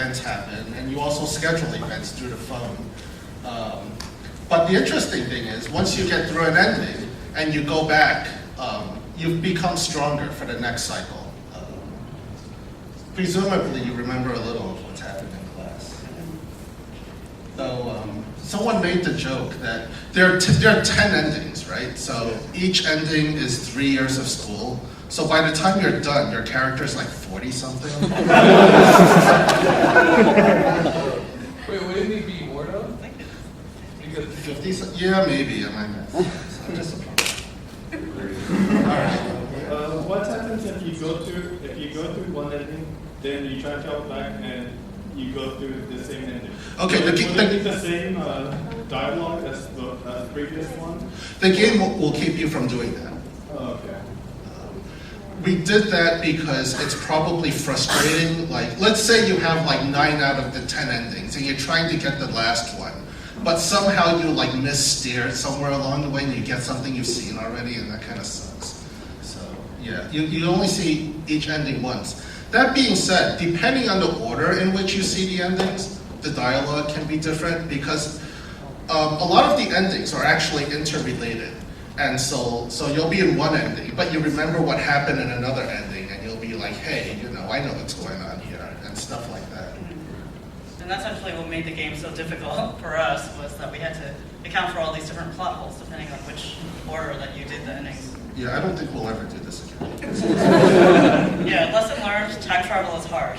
events happen, and you also schedule events through the phone. But the interesting thing is, once you get through an ending and you go back, you've become stronger for the next cycle. Presumably, you remember a little of what's happened in class. So, someone made the joke that there are 10 endings, right? So each ending is 3 years of school. So by the time you're done, your character's like 40-something. Wait, wouldn't it be more though? Because 50? Yeah, maybe. I'm disappointed. All right. What happens if you go through one ending, then you try to travel back and you go through the same ending? Okay, Would it be the same dialogue as the previous one? The game will keep you from doing that. Oh, okay. We did that because it's probably frustrating. Like, let's say you have like 9 out of the 10 endings and you're trying to get the last one, but somehow you like missteer somewhere along the way and you get something you've seen already, and that kind of sucks. So yeah, you only see each ending once. That being said, depending on the order in which you see the endings, the dialogue can be different, because a lot of the endings are actually interrelated. And so you'll be in one ending, but you remember what happened in another ending, and you'll be like, hey, I know what's going on here, and stuff like that. And that's actually what made the game so difficult for us, was that we had to account for all these different plot holes depending on which order that you did the endings. Yeah, I don't think we'll ever do this again. Yeah, lesson learned, time travel is hard.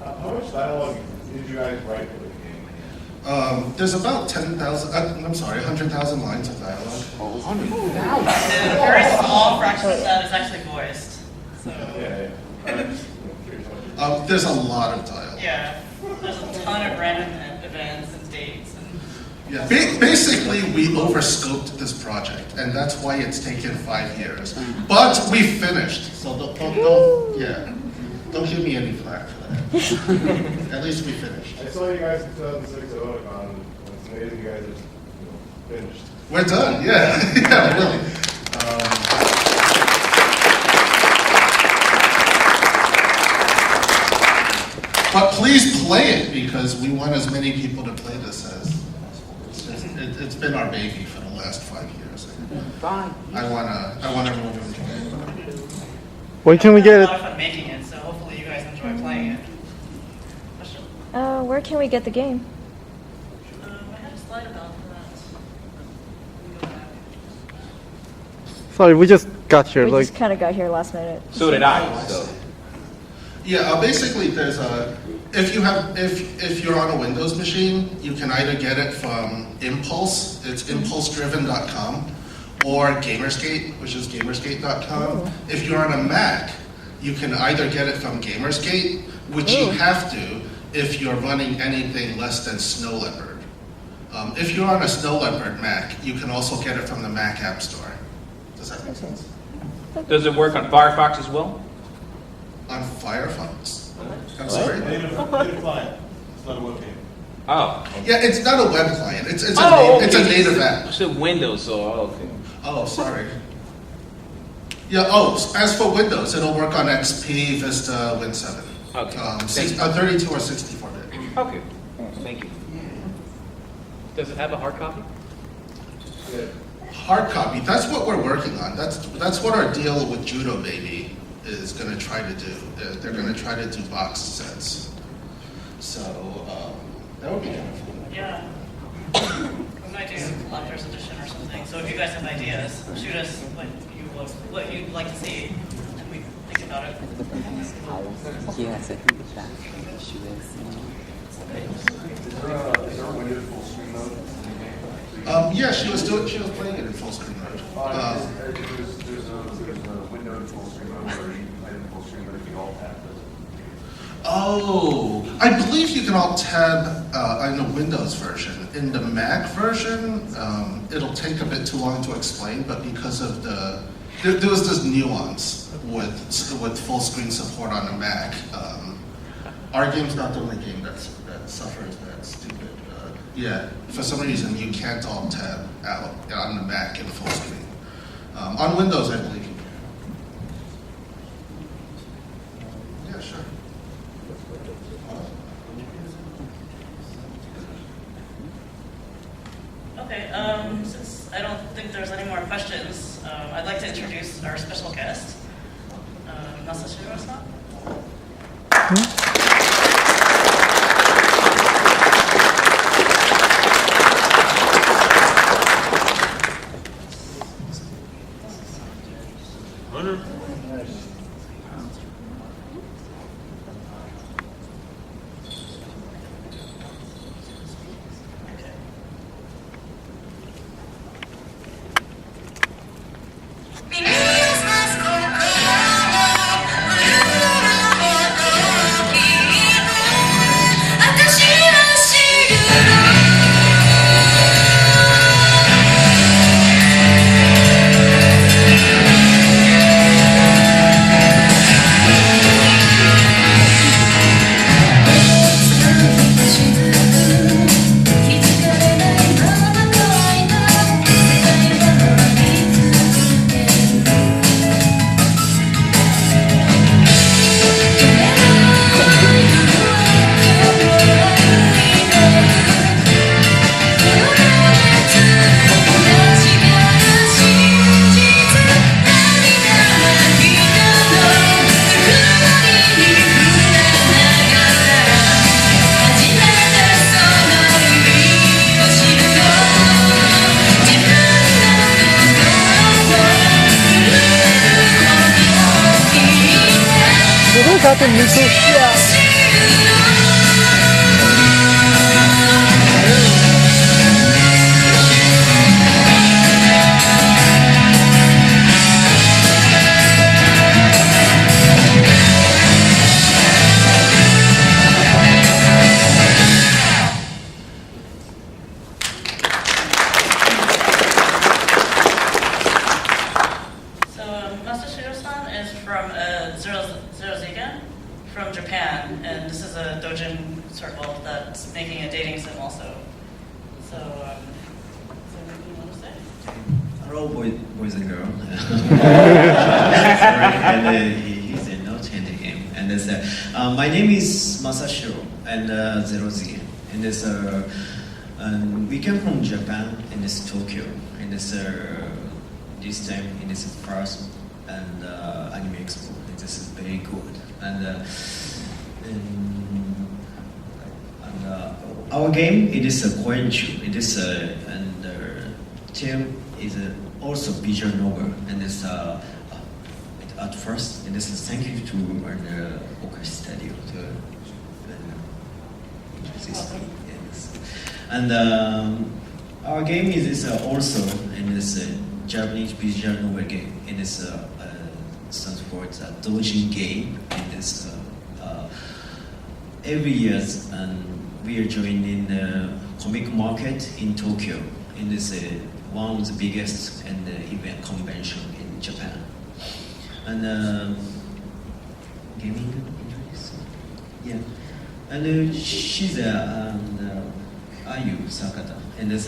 How much dialogue did you guys write for the game? There's about 100,000 lines of dialogue. And a very small fraction of that is actually voiced. So, There's a lot of dialogue. yeah, there's a ton of random events and dates. Yeah, basically we overscoped this project, and that's why it's taken 5 years. But we finished, so don't give me any flack for that. At least we finished. I saw you guys in 2006 at Otakon. It's amazing you guys are finished. We're done, yeah, yeah, really. But please play it, because we want as many people to play this as possible. It's been our baby for the last 5 years. I want everyone to enjoy it. When can we get It was it? a lot of fun making it, so hopefully you guys enjoy playing it. Question? Where can we get the game? I had a slide about that. Let me go back. Sorry, we just got here. We Like, just kind of got here last minute. so did I. So Yeah, basically there's if you're on a Windows machine, you can either get it from Impulse, it's impulsedriven.com, or Gamersgate, which is gamersgate.com. If you're on a Mac, you can either get it from Gamersgate, which you have to if you're running anything less than Snow Leopard. If you're on a Snow Leopard Mac, you can also get it from the Mac App Store. Does that make sense? does it work on Firefox as well? On Firefox? I'm sorry? Native client. It's not a web game. Oh. Yeah, it's not a web client. It's a native app. It's a Windows, so okay. Oh, sorry. Yeah, as for Windows, it'll work on XP, Vista, Win 7. Okay. 32 or 64-bit. Okay. Thank you. Does it have a hard copy? Yeah. Hard copy, that's what we're working on. That's what our deal with Judo Baby is going to try to do. They're going to try to do box sets. So, that would be kind of fun. Yeah. We might do a collector's edition or something. So if you guys have ideas, shoot us what you'd like to see, and we think about it. Is there a Windows full screen mode in the game? Yeah, she was playing it in full screen mode. There's a Windows full screen mode where you can play it in full screen, but if you alt tab it. Oh, I believe you can alt tab in the Windows version. In the Mac version, it'll take a bit too long to explain, but because of there was this nuance with full screen support on the Mac. Our game's not the only game that suffers that stupid. Yeah, for some reason you can't alt tab out on the Mac in full screen. On Windows, I believe you can. Yeah, sure. Okay, since I don't think there's any more questions, I'd like to introduce our special guest, Masashiro-san. Captain Mitsu. So Masashiro-san is from Zero-Zigen from Japan, and this is a doujin circle that's making a dating sim also. So, is there anything you want to say? Hello, boys and girls. And he's not in the game. And this, my name is Masashiro, and Zero-Zigen. And this, we came from Japan, in this Tokyo, and this time in this first and Anime Expo. And this is very good. And our game, it is a Koenchu. It is and team is also visual novel. And it's at first, and this is thank you to Oka Studio to introduce me. Yes. And our game is also in this Japanese visual novel game. It is stands for it's a doujin game. In this every year, and we are joining the comic market in Tokyo. In this one of the biggest and event convention in Japan. And gaming interest, yeah. And she's Ayu Sakata, and there's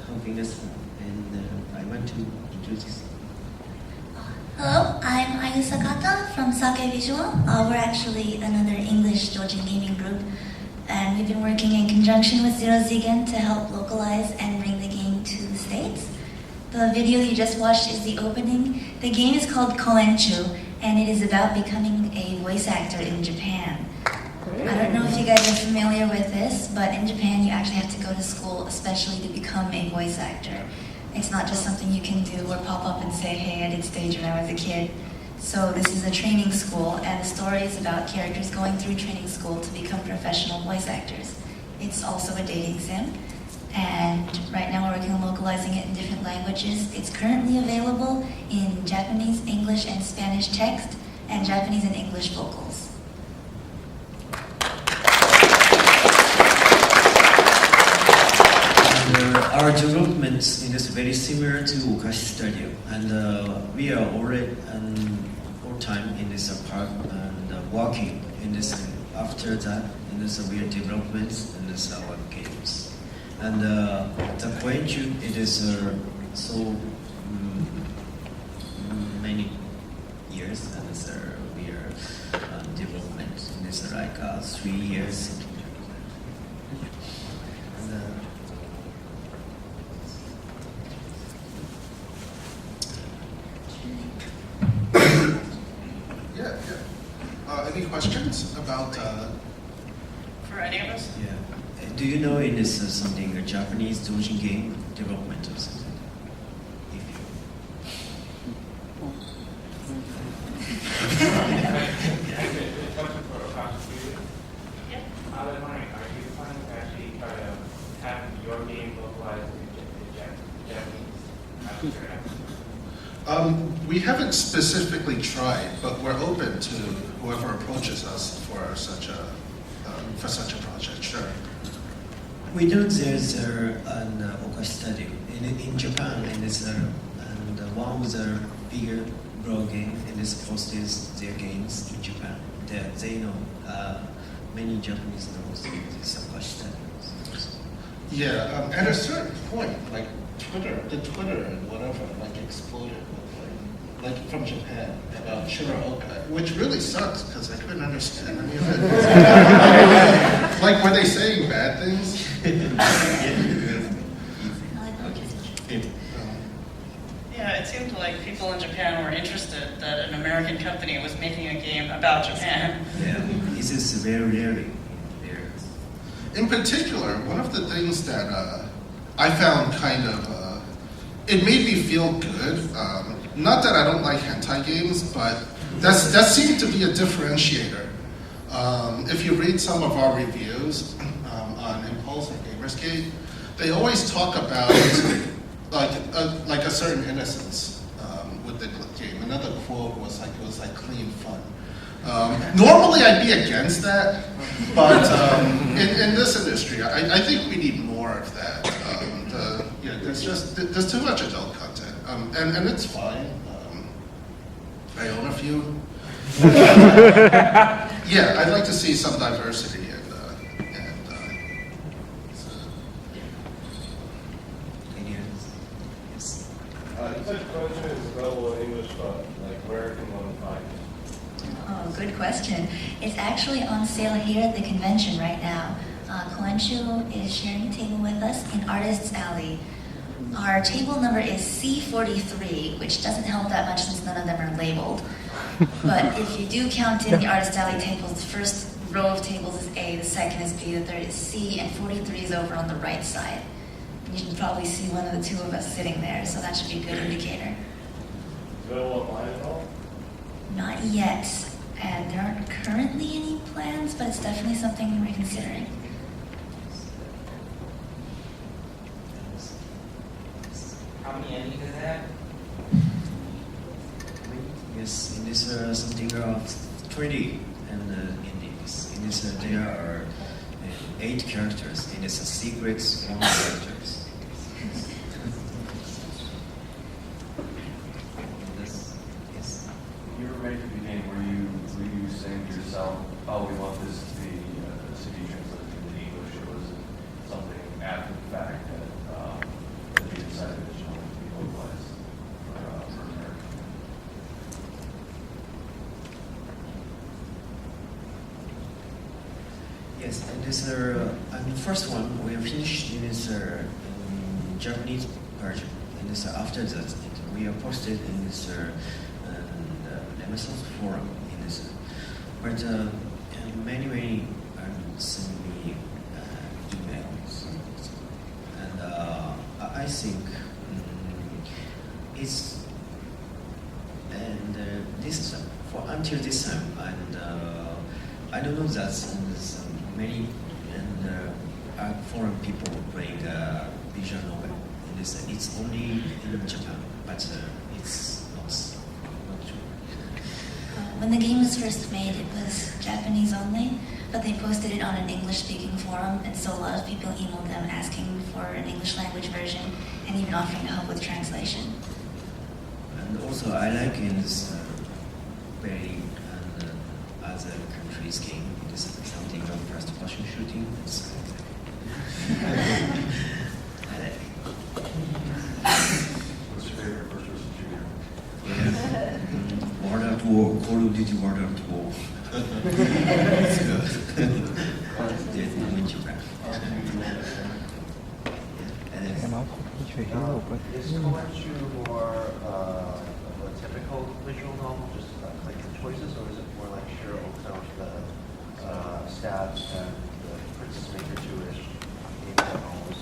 helping us. And I want to introduce this. Hello, I'm Ayu Sakata from Sake Visual. We're actually another English doujin gaming group, and we've been working in conjunction with Zero-Zigen to help localize and bring the game to the States. The video you just watched is the opening. The game is called Koenchu, and it is about becoming a voice actor in Japan. I don't know if you guys are familiar with this, but in Japan you actually have to go to school especially to become a voice actor. It's not just something you can do or pop up and say, hey, I did stage when I was a kid. So this is a training school, and the story is about characters going through training school to become professional voice actors. It's also a dating sim, and right now we're working on localizing it in different languages. It's currently available in Japanese, English, and Spanish text, and Japanese and English vocals. Our development is very similar to Okashi Studio, and we are already full time in this park and working in this. After that, in this we are development in this our games, and the Koenchu it is so many years, and we are development in this like 3 years. Any questions about? For any of us? Yeah. Do you know it is something a Japanese doujin game development or something? If you... Question for Akash. Yeah. I was wondering, are you planning to actually try to have your game localized in Japanese? We haven't specifically tried, but we're open to whoever approaches us for such a project. Sure. We know there's an Oka studio in Japan, and one of the bigger blog game, and this posted their games in Japan. They know many Japanese know this Oka studio. Yeah. At a certain point, like the Twitter and whatever, like exploded. Like from Japan about Shira-Oka, which really sucks because I couldn't understand any of it. Like, were they saying bad things? Yeah, it seemed like people in Japan were interested that an American company was making a game about Japan. Yeah, this is very rarely there. In particular, one of the things that I found kind of, it made me feel good. Not that I don't like hentai games, but that seemed to be a differentiator. If you read some of our reviews on Impulse and Gamersgate, they always talk about like a certain innocence with the game. Another quote was like, it was like clean fun. Normally I'd be against that, but in this industry, I think we need more of that. There's too much adult content, and it's fine. I own a few. Yeah, I'd like to see some diversity Yes. You said Koju is available in English, but like where can one find it? Oh, good question. It's actually on sale here at the convention right now. Koenshu is sharing a table with us in Artists Alley. Our table number is C43, which doesn't help that much since none of them are labeled. But if you do count in the Artist Alley tables, the first row of tables is A, the second is B, the third is C, and 43 is over on the right side. You can probably see one of the two of us sitting there, so that should be a good indicator. Available online at all? Not yet, and there aren't currently any plans, but it's definitely something we're considering. How many endings does it have? Yes, in this something of 20 and endings. In this there are 8 characters. In this secrets 1 characters. Yes. You were ready for the game. Were you saying to yourself, "Oh, we want this to be translated into English"? It was something after the fact that you decided that you wanted to be localized for America. Yes, and this and the first one we have finished in this Japanese version, and this after that we are posted in this Amazon forum in this, but many send me emails, and I think it's and this for until this time and. I don't know that many foreign people playing visual novel. It's only in Japan, but it's not true. When the game was first made, it was Japanese only, but they posted it on an English-speaking forum, and so a lot of people emailed them asking for an English language version and even offering to help with translation. And also, I like in this very other countries game. It is something of first-person shooting. I like it. What's your favorite first-person shooter? World at War, Call of Duty World at War. It's good. There's no in Japan. Is Koenshu more of a typical visual novel, just like the choices, or is it more like Shira-Oka adapt and the Princess Maker Jewish game novels.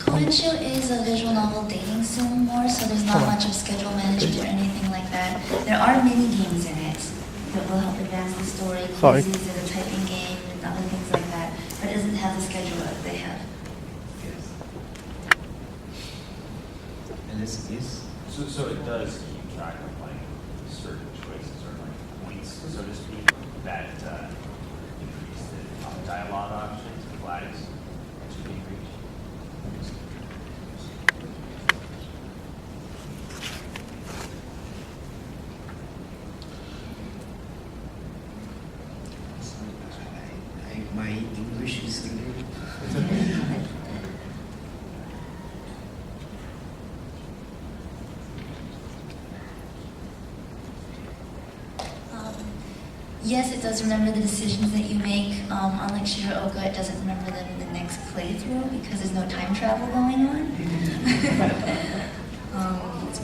Koensho is a visual novel dating sim more, so there's not much of schedule management or anything like that. There are mini games in it that will help advance the story. Sorry. Quizzes and a typing game and other things like that, but it doesn't have the schedule that they have. Yes. And this is So it does keep track of like certain choices or like points, so to speak, that increase the dialogue options, flags to be reached. my English is a little. Yes, it does remember the decisions that you make. Unlike Shira-Oka, it doesn't remember them in the next playthrough because there's no time travel going on.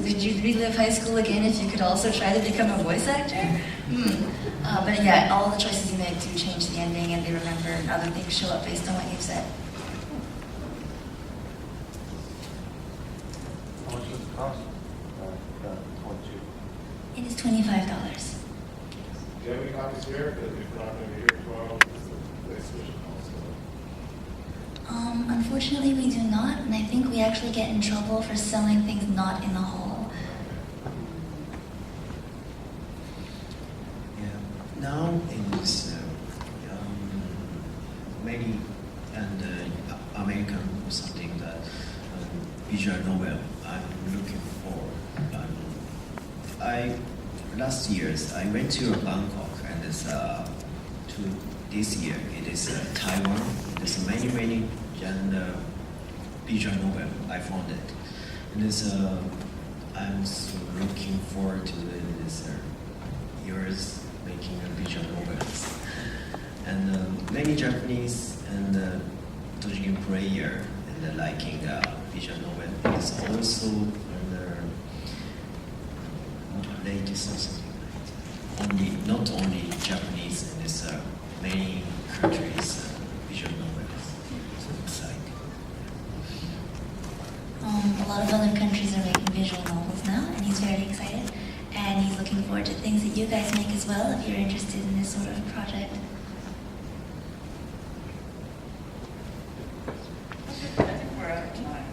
Did you relive high school again if you could also try to become a voice actor? But yeah, all the choices you make do change the ending, and they remember, and other things show up based on what you've said. How much does it cost? It is $25. Do you have any copies here? Because if we're not going to be here tomorrow, they switch it also. Unfortunately, we do not, and I think we actually get in trouble for selling things not in the hall. Yeah. Now in this many and American or something that visual novel I'm looking for. Last years I went to Bangkok and it's to this year it is Taiwan. There's many and visual novel I found it, and it's I'm so looking forward to this years making visual novels, and many Japanese and Dojin player and liking visual novel is also latest or something like that. Not only Japanese, and it's many countries visual novels. So exciting. A lot of other countries are making visual novels now, and he's very excited. And he's looking forward to things that you guys make as well, if you're interested in this sort of project. I think we're out of time.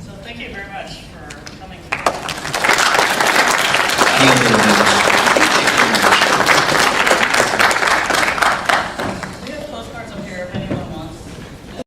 So thank you very much for coming.